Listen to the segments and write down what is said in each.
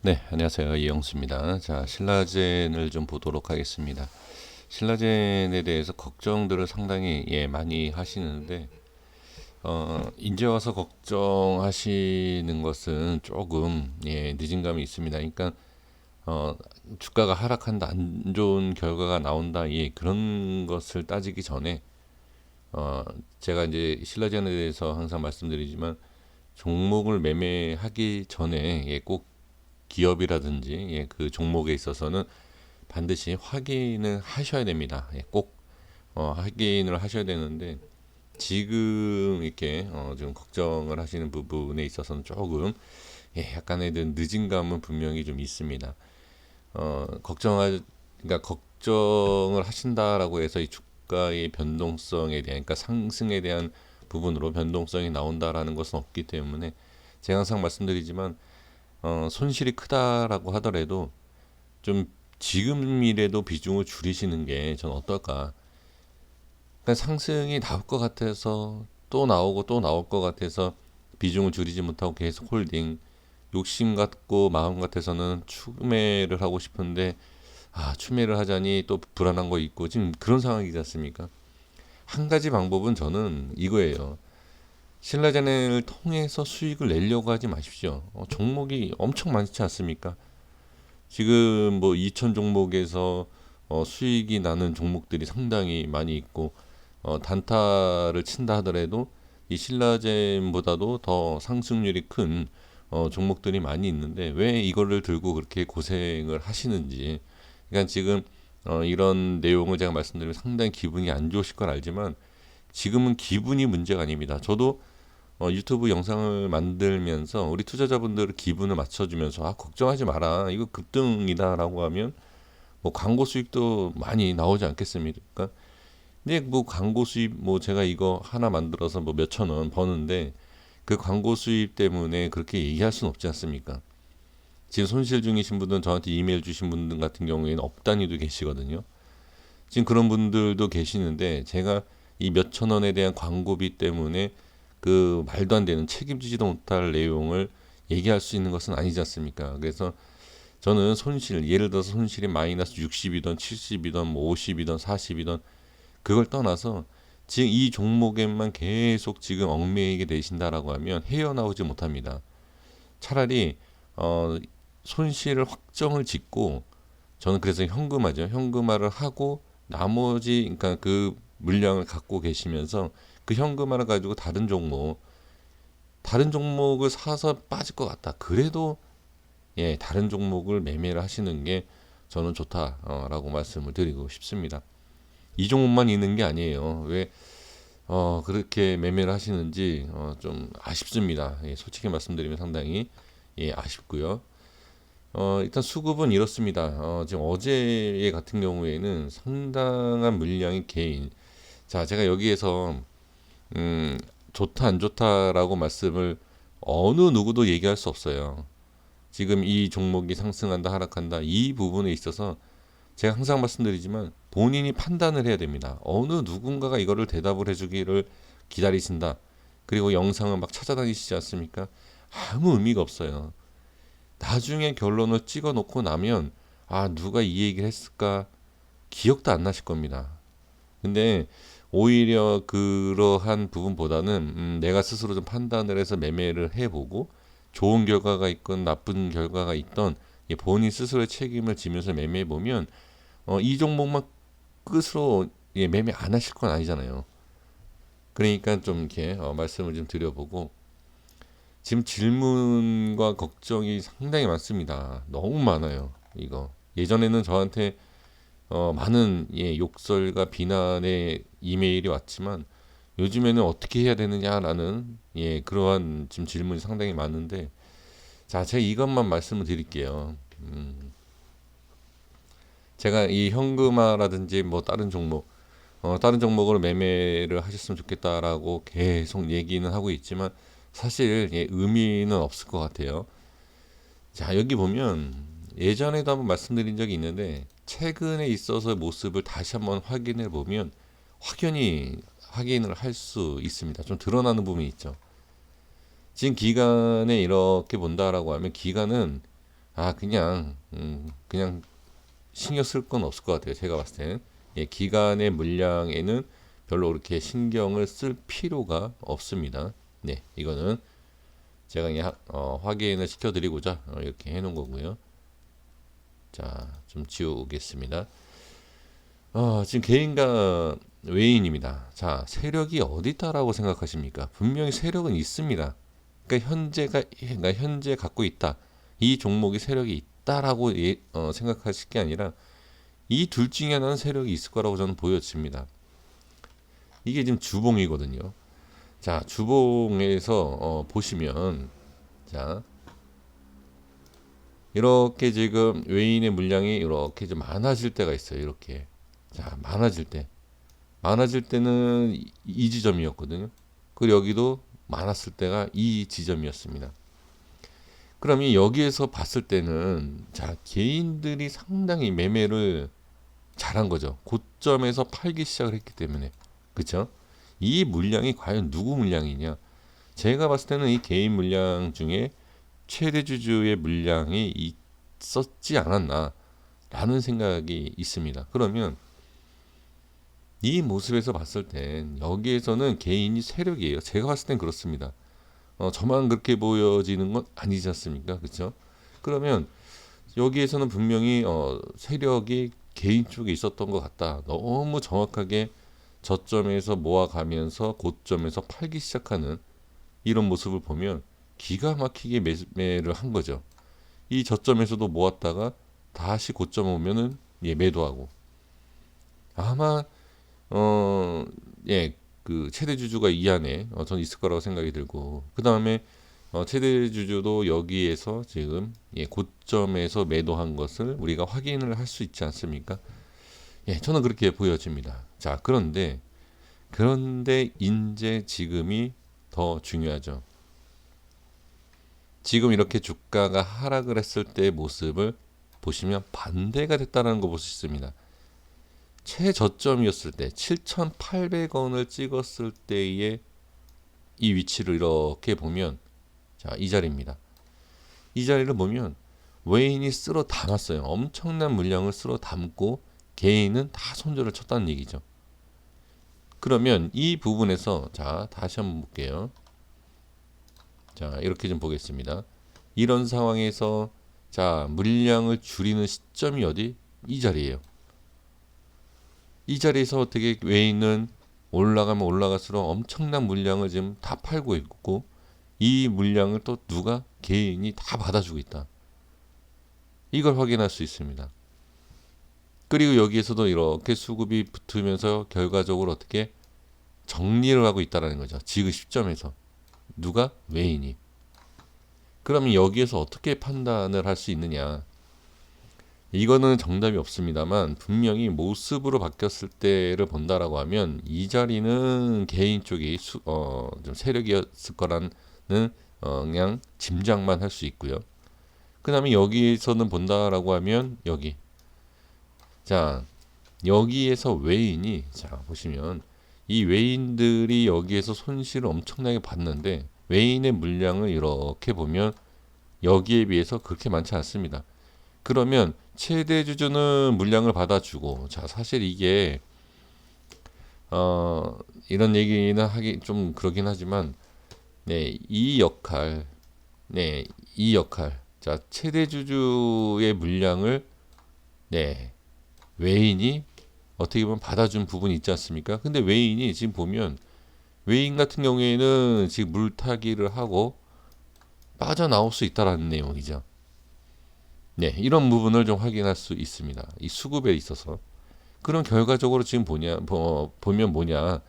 네, 안녕하세요. 이영수입니다. 자, 신라젠을 좀 보도록 하겠습니다. 신라젠에 대해서 걱정들을 상당히 많이 하시는데, 이제 와서 걱정하시는 것은 조금 늦은 감이 있습니다. 그러니까 어, 주가가 하락한다, 안 좋은 결과가 나온다, 그런 것을 따지기 전에 어, 제가 이제 신라젠에 대해서 항상 말씀드리지만 종목을 매매하기 전에 꼭 기업이라든지 그 종목에 있어서는 반드시 확인을 하셔야 됩니다. 꼭 확인을 하셔야 되는데 지금 이렇게 좀 걱정을 하시는 부분에 있어서는 조금 약간의 늦은 감은 분명히 좀 있습니다. 그러니까 걱정을 하신다라고 해서 이 주가의 변동성에 대한, 그러니까 상승에 대한 부분으로 변동성이 나온다라는 것은 없기 때문에 제가 항상 말씀드리지만 손실이 크다라고 하더라도 좀 지금이라도 비중을 줄이시는 게 전 어떨까. 그러니까 상승이 나올 것 같아서 또 나오고 또 나올 것 같아서 비중을 줄이지 못하고 계속 홀딩, 욕심 같고 마음 같아서는 추매를 하고 싶은데 추매를 하자니 또 불안한 거 있고 지금 그런 상황이지 않습니까? 한 가지 방법은 저는 이거예요. 신라젠을 통해서 수익을 내려고 하지 마십시오. 종목이 엄청 많지 않습니까? 지금 뭐 2천 종목에서 수익이 나는 종목들이 상당히 많이 있고 단타를 친다 하더라도 이 신라젠보다도 더 상승률이 큰 종목들이 많이 있는데 왜 이거를 들고 그렇게 고생을 하시는지. 그러니까 지금 이런 내용을 제가 말씀드리면 상당히 기분이 안 좋으실 건 알지만 지금은 기분이 문제가 아닙니다. 저도 유튜브 영상을 만들면서 우리 투자자분들 기분을 맞춰주면서 걱정하지 마라, 이거 급등이다라고 하면 뭐 광고 수익도 많이 나오지 않겠습니까? 근데 뭐 광고 수입, 뭐 제가 이거 하나 만들어서 뭐 몇천 원 버는데 그 광고 수입 때문에 그렇게 얘기할 수는 없지 않습니까? 지금 손실 중이신 분들은 저한테 이메일 주신 분들 같은 경우에는 억 단위도 계시거든요. 지금 그런 분들도 계시는데 제가 이 몇천 원에 대한 광고비 때문에 그 말도 안 되는, 책임지지도 못할 내용을 얘기할 수 있는 것은 아니지 않습니까? 그래서 저는 손실, 예를 들어서 손실이 마이너스 60이든 70이든 뭐 50이든 40이든 그걸 떠나서 지금 이 종목에만 계속 지금 얽매이게 되신다라고 하면 헤어나오지 못합니다. 차라리 어, 손실을 확정을 짓고, 저는 그래서 현금화죠. 현금화를 하고 나머지, 그러니까 그 물량을 갖고 계시면서 그 현금화를 가지고 다른 종목을 사서 빠질 것 같다. 그래도 다른 종목을 매매를 하시는 게 저는 좋다라고 말씀을 드리고 싶습니다. 이 종목만 있는 게 아니에요. 왜 그렇게 매매를 하시는지 좀 아쉽습니다. 솔직히 말씀드리면 상당히 아쉽고요. 일단 수급은 이렇습니다. 지금 어제 같은 경우에는 상당한 물량이 개인. 자, 제가 여기에서 음, 좋다 안 좋다라고 말씀을 어느 누구도 얘기할 수 없어요. 지금 이 종목이 상승한다 하락한다 이 부분에 있어서 제가 항상 말씀드리지만 본인이 판단을 해야 됩니다. 어느 누군가가 이거를 대답을 해주기를 기다리신다. 그리고 영상을 막 찾아다니시지 않습니까? 아무 의미가 없어요. 나중에 결론을 찍어 놓고 나면 누가 이 얘기를 했을까 기억도 안 나실 겁니다. 근데 오히려 그러한 부분보다는 내가 스스로 좀 판단을 해서 매매를 해보고 좋은 결과가 있건 나쁜 결과가 있던 본인 스스로의 책임을 지면서 매매해 보면 이 종목만 끝으로 매매 안 하실 건 아니잖아요. 그러니까 좀 이렇게 말씀을 좀 드려보고, 지금 질문과 걱정이 상당히 많습니다. 너무 많아요. 이거 예전에는 저한테 많은 욕설과 비난의 이메일이 왔지만 요즘에는 어떻게 해야 되느냐라는 그러한 지금 질문이 상당히 많은데, 자, 제가 이것만 말씀을 드릴게요. 제가 이 현금화라든지 뭐 다른 종목으로 매매를 하셨으면 좋겠다라고 계속 얘기는 하고 있지만 사실 의미는 없을 것 같아요. 자, 여기 보면 예전에도 한번 말씀드린 적이 있는데 최근에 있어서 모습을 다시 한번 확인해 보면 확연히 확인을 할 수 있습니다. 좀 드러나는 부분이 있죠. 지금 기간에 이렇게 본다라고 하면 기간은 그냥 신경 쓸 건 없을 것 같아요. 제가 봤을 때는 기간의 물량에는 별로 그렇게 신경을 쓸 필요가 없습니다. 네, 이거는 제가 그냥 확인을 시켜드리고자 이렇게 해놓은 거고요. 자, 좀 지우겠습니다. 지금 개인과 외인입니다. 자, 세력이 어디 있다라고 생각하십니까? 분명히 세력은 있습니다. 그러니까 현재 갖고 있다. 이 종목이 세력이 있다라고 생각하실 게 아니라 이 둘 중에 하나는 세력이 있을 거라고 저는 보여집니다. 이게 지금 주봉이거든요. 자, 주봉에서 보시면 자, 이렇게 지금 외인의 물량이 이렇게 좀 많아질 때가 있어요. 이렇게. 자, 많아질 때는 이 지점이었거든요. 그리고 여기도 많았을 때가 이 지점이었습니다. 그러면 여기에서 봤을 때는 자, 개인들이 상당히 매매를 잘한 거죠. 고점에서 팔기 시작을 했기 때문에. 그쵸? 이 물량이 과연 누구 물량이냐? 제가 봤을 때는 이 개인 물량 중에 최대주주의 물량이 있었지 않았나라는 생각이 있습니다. 그러면 이 모습에서 봤을 땐 여기에서는 개인이 세력이에요. 제가 봤을 땐 그렇습니다. 저만 그렇게 보여지는 건 아니지 않습니까? 그렇죠? 그러면 여기에서는 분명히 세력이 개인 쪽에 있었던 것 같다. 너무 정확하게 저점에서 모아가면서 고점에서 팔기 시작하는 이런 모습을 보면 기가 막히게 매매를 한 거죠. 이 저점에서도 모았다가 다시 고점 오면은 매도하고 아마 어, 그 최대 주주가 이 안에 전 있을 거라고 생각이 들고 그 다음에 최대 주주도 여기에서 지금 고점에서 매도한 것을 우리가 확인을 할 수 있지 않습니까? 저는 그렇게 보여집니다. 자, 그런데 이제 지금이 더 중요하죠. 지금 이렇게 주가가 하락을 했을 때의 모습을 보시면 반대가 됐다는 거 볼 수 있습니다. 최저점이었을 때 7,800원을 찍었을 때의 이 위치를 이렇게 보면 자, 이 자리입니다. 이 자리를 보면 외인이 쓸어 담았어요. 엄청난 물량을 쓸어 담고 개인은 다 손절을 쳤다는 얘기죠. 그러면 이 부분에서 자, 다시 한번 볼게요. 자, 이렇게 좀 보겠습니다. 이런 상황에서 자, 물량을 줄이는 시점이 어디? 이 자리예요. 이 자리에서 어떻게 외인은 올라가면 올라갈수록 엄청난 물량을 지금 다 팔고 있고 이 물량을 또 누가 개인이 다 받아주고 있다. 이걸 확인할 수 있습니다. 그리고 여기에서도 이렇게 수급이 붙으면서 결과적으로 어떻게 정리를 하고 있다는 거죠. 지금 시점에서 누가 외인이. 그러면 여기에서 어떻게 판단을 할 수 있느냐? 이거는 정답이 없습니다만 분명히 모습으로 바뀌었을 때를 본다라고 하면 이 자리는 개인 쪽이 좀 세력이었을 거라는 그냥 짐작만 할 수 있고요. 그 다음에 여기에서는 본다라고 하면 자, 여기에서 외인이 자 보시면 이 외인들이 여기에서 손실을 엄청나게 봤는데 외인의 물량을 이렇게 보면 여기에 비해서 그렇게 많지 않습니다. 그러면 최대 주주는 물량을 받아주고 자 사실 이게 이런 얘기는 하기 좀 그러긴 하지만 이 역할 자 최대 주주의 물량을 외인이 어떻게 보면 받아준 부분이 있지 않습니까? 근데 외인이 지금 보면 외인 같은 경우에는 지금 물타기를 하고 빠져나올 수 있다라는 내용이죠. 이런 부분을 좀 확인할 수 있습니다. 이 수급에 있어서. 그럼 결과적으로 지금 보면 뭐냐.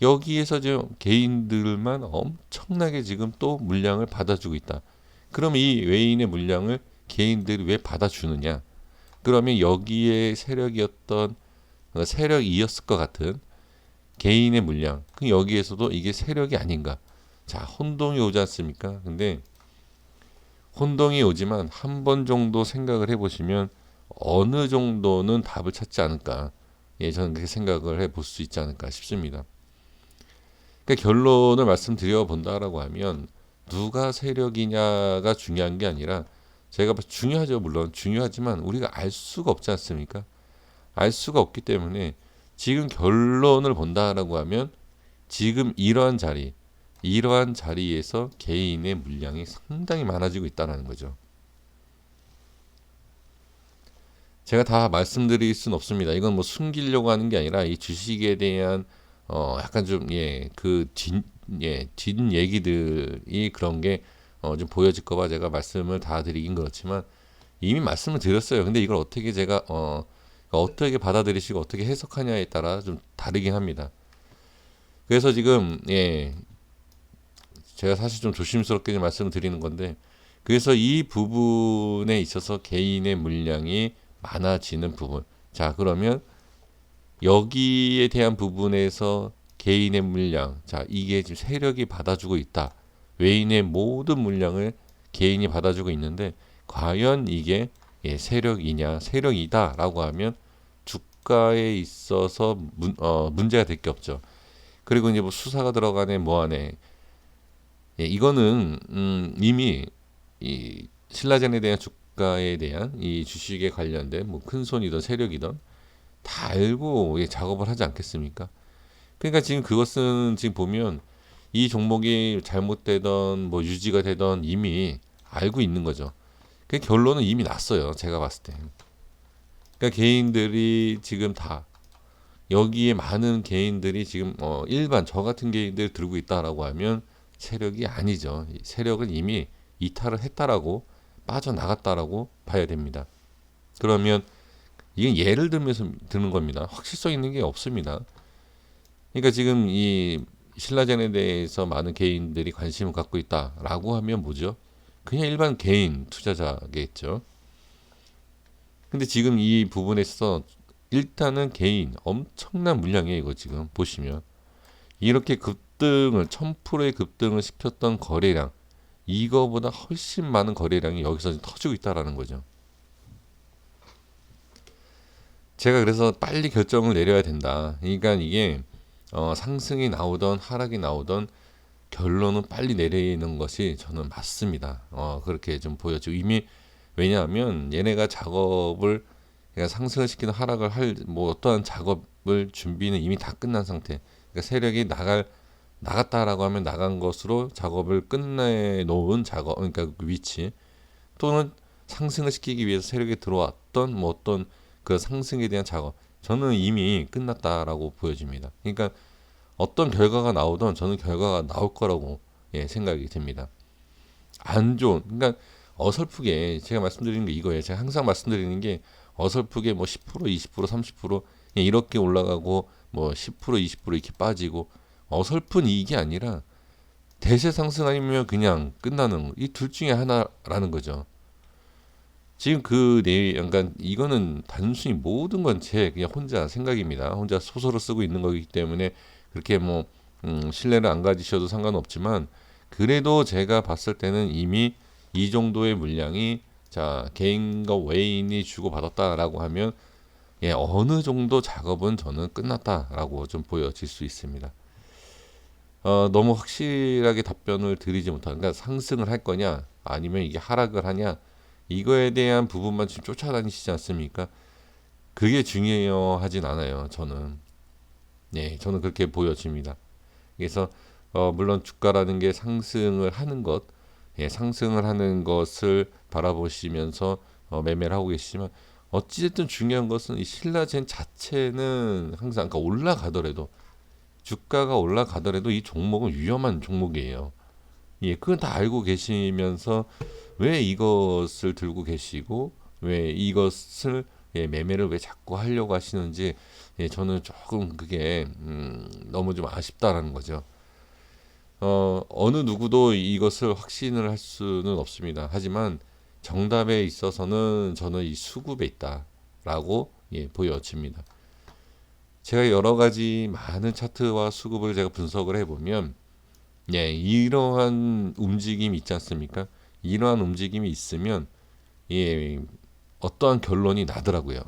여기에서 지금 개인들만 엄청나게 지금 또 물량을 받아주고 있다. 그럼 이 외인의 물량을 개인들이 왜 받아주느냐. 그러면 여기에 세력이었을 것 같은 개인의 물량. 그럼 여기에서도 이게 세력이 아닌가. 자, 혼동이 오지 않습니까? 근데 혼동이 오지만 한 번 정도 생각을 해보시면 어느 정도는 답을 찾지 않을까. 저는 그렇게 생각을 해볼 수 있지 않을까 싶습니다. 그러니까 결론을 말씀드려 본다라고 하면 누가 세력이냐가 중요한 게 아니라 제가 중요하죠. 물론 중요하지만 우리가 알 수가 없지 않습니까? 알 수가 없기 때문에 지금 결론을 본다라고 하면 지금 이러한 자리에서 개인의 물량이 상당히 많아지고 있다는 거죠. 제가 다 말씀드릴 수는 없습니다. 이건 뭐 숨기려고 하는 게 아니라 이 주식에 대한 약간 좀 뒷 얘기들이 그런 게 좀 보여질까 봐 제가 말씀을 다 드리긴 그렇지만 이미 말씀을 드렸어요. 근데 이걸 어떻게 제가 어떻게 받아들이시고 어떻게 해석하냐에 따라 좀 다르긴 합니다. 그래서 지금 제가 사실 좀 조심스럽게 좀 말씀을 드리는 건데 그래서 이 부분에 있어서 개인의 물량이 많아지는 부분. 자, 그러면 여기에 대한 부분에서 개인의 물량, 자, 이게 지금 세력이 받아주고 있다. 외인의 모든 물량을 개인이 받아주고 있는데 과연 이게 세력이냐, 세력이다라고 하면 주가에 있어서 문제가 될 게 없죠. 그리고 이제 뭐 수사가 들어가네, 뭐 하네. 이거는 이미 이 신라젠에 대한 주가에 대한 이 주식에 관련된 뭐 큰손이든 세력이든 다 알고 작업을 하지 않겠습니까? 그러니까 지금 그것은 지금 보면 이 종목이 잘못되던 뭐 유지가 되던 이미 알고 있는 거죠. 그 결론은 이미 났어요. 제가 봤을 때. 그러니까 개인들이 지금 다 여기에 많은 개인들이 지금 일반 저 같은 개인들 들고 있다라고 하면 세력이 아니죠. 세력은 이미 이탈을 했다라고 빠져나갔다라고 봐야 됩니다. 그러면 이건 예를 들면서 드는 겁니다. 확실성 있는 게 없습니다. 그러니까 지금 이 신라젠에 대해서 많은 개인들이 관심을 갖고 있다라고 하면 뭐죠? 그냥 일반 개인 투자자겠죠. 근데 지금 이 부분에서 일단은 개인 엄청난 물량이에요. 이거 지금 보시면 이렇게 급등을 1000%의 급등을 시켰던 거래량 이거보다 훨씬 많은 거래량이 여기서 터지고 있다라는 거죠. 제가 그래서 빨리 결정을 내려야 된다. 그러니까 이게 상승이 나오던 하락이 나오던 결론은 빨리 내리는 것이 저는 맞습니다. 그렇게 좀 보여지고 이미 왜냐하면 얘네가 작업을 그러니까 상승을 시키는 하락을 할 뭐 어떠한 작업을 준비는 이미 다 끝난 상태. 그러니까 세력이 나갔다라고 하면 나간 것으로 작업을 끝내 놓은 작업 그러니까 그 위치 또는 상승을 시키기 위해서 세력이 들어왔던 뭐 어떤 그 상승에 대한 작업 저는 이미 끝났다라고 보여집니다. 그러니까 어떤 결과가 나오든 저는 결과가 나올 거라고 생각이 듭니다. 안 좋은 그러니까 어설프게 제가 말씀드리는 게 이거예요. 제가 항상 말씀드리는 게 어설프게 뭐 10%, 20%, 30% 이렇게 올라가고 뭐 10%, 20% 이렇게 빠지고 어설픈 이익이 아니라 대세 상승 아니면 그냥 끝나는 이 둘 중에 하나라는 거죠. 지금 그러니까 이거는 단순히 모든 건 제 그냥 혼자 생각입니다. 혼자 소설을 쓰고 있는 거기 때문에 그렇게 뭐 신뢰를 안 가지셔도 상관없지만 그래도 제가 봤을 때는 이미 이 정도의 물량이 자 개인과 외인이 주고받았다라고 하면 어느 정도 작업은 저는 끝났다라고 좀 보여질 수 있습니다. 너무 확실하게 답변을 드리지 못한 그러니까 상승을 할 거냐 아니면 이게 하락을 하냐 이거에 대한 부분만 지금 쫓아다니시지 않습니까? 그게 중요하진 않아요. 저는 그렇게 보여집니다. 그래서 물론 주가라는 게 상승을 하는 것, 상승을 하는 것을 바라보시면서 매매를 하고 계시지만 어찌됐든 중요한 것은 이 신라젠 자체는 항상 그러니까 올라가더라도 주가가 올라가더라도 이 종목은 위험한 종목이에요. 그건 다 알고 계시면서 왜 이것을 들고 계시고 왜 이것을 매매를 왜 자꾸 하려고 하시는지 저는 조금 그게 너무 좀 아쉽다라는 거죠. 어느 누구도 이것을 확신을 할 수는 없습니다. 하지만 정답에 있어서는 저는 이 수급에 있다라고 보여집니다. 제가 여러 가지 많은 차트와 수급을 제가 분석을 해보면 이러한 움직임이 있지 않습니까? 이러한 움직임이 있으면 어떠한 결론이 나더라고요.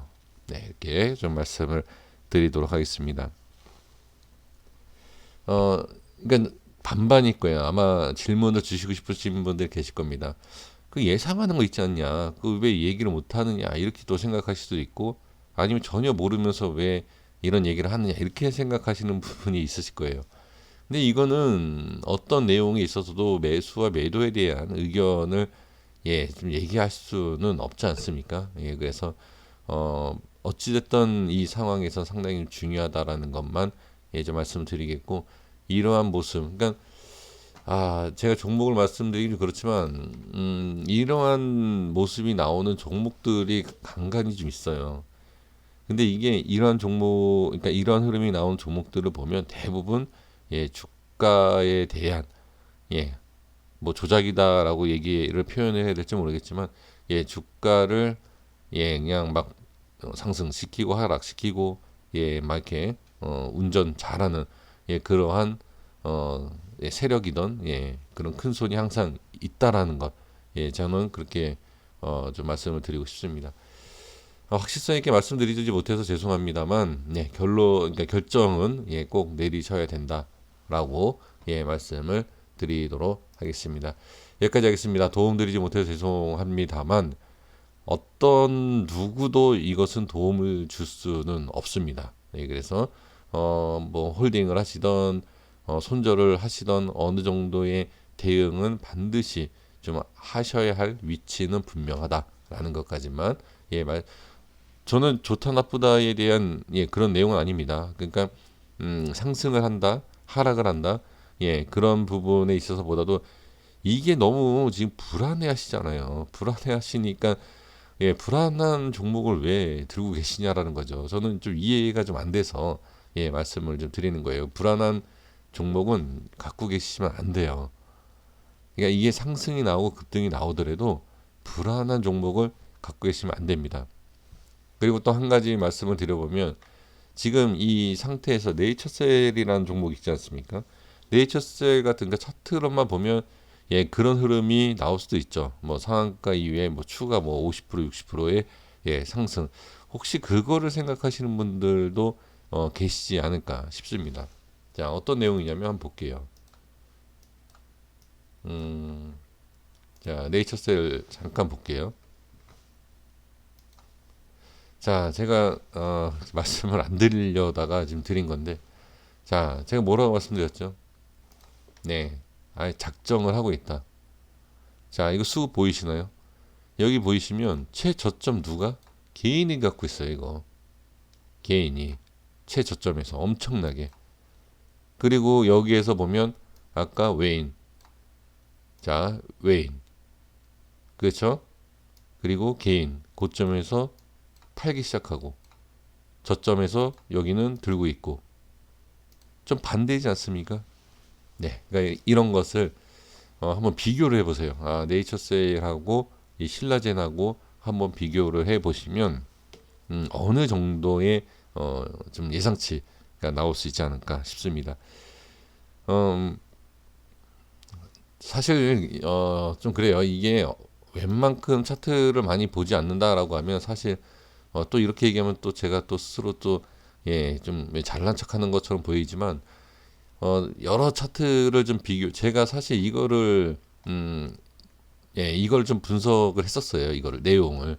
이렇게 좀 말씀을 드리도록 하겠습니다. 그러니까 반반일 거예요. 아마 질문을 주시고 싶으신 분들 계실 겁니다. 그 예상하는 거 있지 않냐? 그 왜 얘기를 못 하느냐? 이렇게 또 생각하실 수도 있고, 아니면 전혀 모르면서 왜 이런 얘기를 하느냐? 이렇게 생각하시는 부분이 있으실 거예요. 근데 이거는 어떤 내용에 있어서도 매수와 매도에 대한 의견을 좀 얘기할 수는 없지 않습니까? 그래서 어찌됐든 이 상황에서 상당히 중요하다라는 것만 좀 말씀드리겠고, 이러한 모습, 그러니까 제가 종목을 말씀드리기 그렇지만 이러한 모습이 나오는 종목들이 간간이 좀 있어요. 근데 이게 이러한 종목, 그러니까 이러한 흐름이 나오는 종목들을 보면 대부분 주가에 대한 예, 뭐 조작이다라고 얘기를 표현해야 될지 모르겠지만 주가를 그냥 막 상승시키고 하락시키고 막 이렇게 운전 잘하는 그러한 세력이던 그런 큰 손이 항상 있다라는 것 저는 그렇게 좀 말씀을 드리고 싶습니다. 확실성 있게 말씀드리지 못해서 죄송합니다만 그러니까 결정은 꼭 내리셔야 된다라고 말씀을 드리도록 하겠습니다. 여기까지 하겠습니다. 도움드리지 못해서 죄송합니다만 어떤 누구도 이것은 도움을 줄 수는 없습니다. 그래서 뭐 홀딩을 하시던 손절을 하시던 어느 정도의 대응은 반드시 좀 하셔야 할 위치는 분명하다라는 것까지만 저는 좋다 나쁘다에 대한 그런 내용은 아닙니다. 그러니까 상승을 한다, 하락을 한다, 그런 부분에 있어서보다도 이게 너무 지금 불안해하시잖아요. 불안해하시니까 불안한 종목을 왜 들고 계시냐라는 거죠. 저는 좀 이해가 좀 안 돼서 말씀을 좀 드리는 거예요. 불안한 종목은 갖고 계시면 안 돼요. 그러니까 이게 상승이 나오고 급등이 나오더라도 불안한 종목을 갖고 계시면 안 됩니다. 그리고 또 한 가지 말씀을 드려보면 지금 이 상태에서 네이처셀이라는 종목 있지 않습니까? 네이처셀 같은 거 차트로만 보면 그런 흐름이 나올 수도 있죠. 뭐 상한가 이후에 뭐 추가 뭐 50% 60%의 상승. 혹시 그거를 생각하시는 분들도 계시지 않을까 싶습니다. 자, 어떤 내용이냐면 한번 볼게요. 자, 네이처셀 잠깐 볼게요. 자, 제가 말씀을 안 드리려다가 지금 드린 건데, 자, 제가 뭐라고 말씀드렸죠? 네, 아예 작정을 하고 있다. 자, 이거 수급 보이시나요? 여기 보이시면 최저점 누가? 개인이 갖고 있어요, 이거. 개인이 최저점에서 엄청나게. 그리고 여기에서 보면 아까 외인, 자, 외인, 그렇죠? 그리고 개인 고점에서 팔기 시작하고 저점에서 여기는 들고 있고 좀 반대이지 않습니까? 네, 그러니까 이런 것을 한번 비교를 해보세요. 네이처셀하고 이 신라젠하고 한번 비교를 해보시면 어느 정도의 좀 예상치가 나올 수 있지 않을까 싶습니다. 사실 좀 그래요. 이게 웬만큼 차트를 많이 보지 않는다라고 하면 사실 또 이렇게 얘기하면 또 제가 또 스스로 또 좀 잘난 척하는 것처럼 보이지만 여러 차트를 좀 비교 제가 사실 이거를 이걸 좀 분석을 했었어요. 이거를 내용을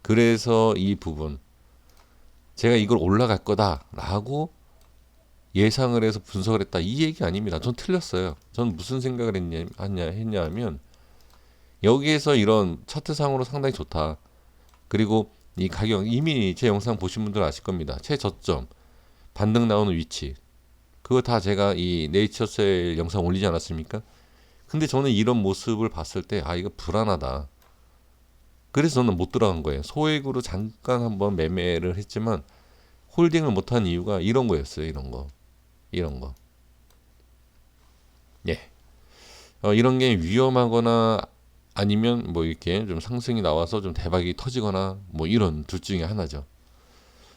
그래서 이 부분 제가 이걸 올라갈 거다라고 예상을 해서 분석을 했다 이 얘기 아닙니다. 전 틀렸어요. 전 무슨 생각을 했냐면 여기에서 이런 차트상으로 상당히 좋다. 그리고 이 가격 이미 제 영상 보신 분들 아실 겁니다. 최저점 반등 나오는 위치 그거 다 제가 이 네이처셀 영상 올리지 않았습니까? 근데 저는 이런 모습을 봤을 때 이거 불안하다. 그래서 저는 못 들어간 거예요. 소액으로 잠깐 한번 매매를 했지만 홀딩을 못한 이유가 이런 거였어요. 이런 거. 이런 게 위험하거나 아니면 뭐 이렇게 좀 상승이 나와서 좀 대박이 터지거나 뭐 이런 둘 중에 하나죠.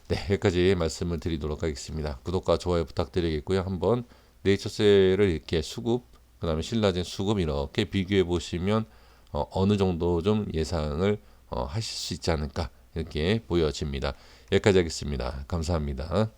네, 여기까지 말씀을 드리도록 하겠습니다. 구독과 좋아요 부탁드리겠고요. 한번 네이처셀을 이렇게 수급, 그다음에 신라젠 수급 이렇게 비교해 보시면 어느 정도 좀 예상을 하실 수 있지 않을까 이렇게 보여집니다. 여기까지 하겠습니다. 감사합니다.